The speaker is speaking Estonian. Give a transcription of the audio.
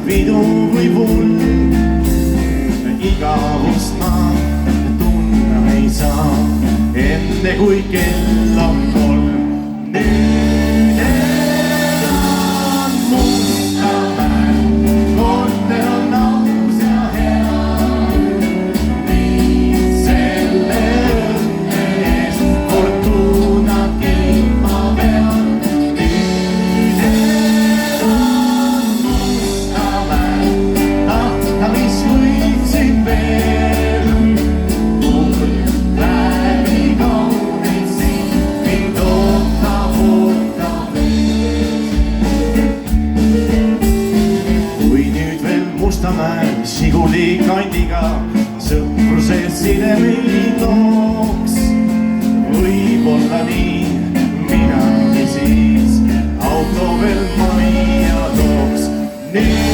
pidu või vull. Igavust ma tunna ei saa, enne kui kell on 3. Nüüd elan Mustamäel, korter on aus ja hea. Viid selle õnne eest fortuunat kiitma pean. Nüüd elan Mustamäel, tahta mis võitsin veel. Mul läbi kauneid siin, mind ootab veel. Kui nüüd veel Mustamäel Žiguli kandiga sõprused sidemeid tooks, võib-olla nii minagi siis auto veel majja tooks. Nüüd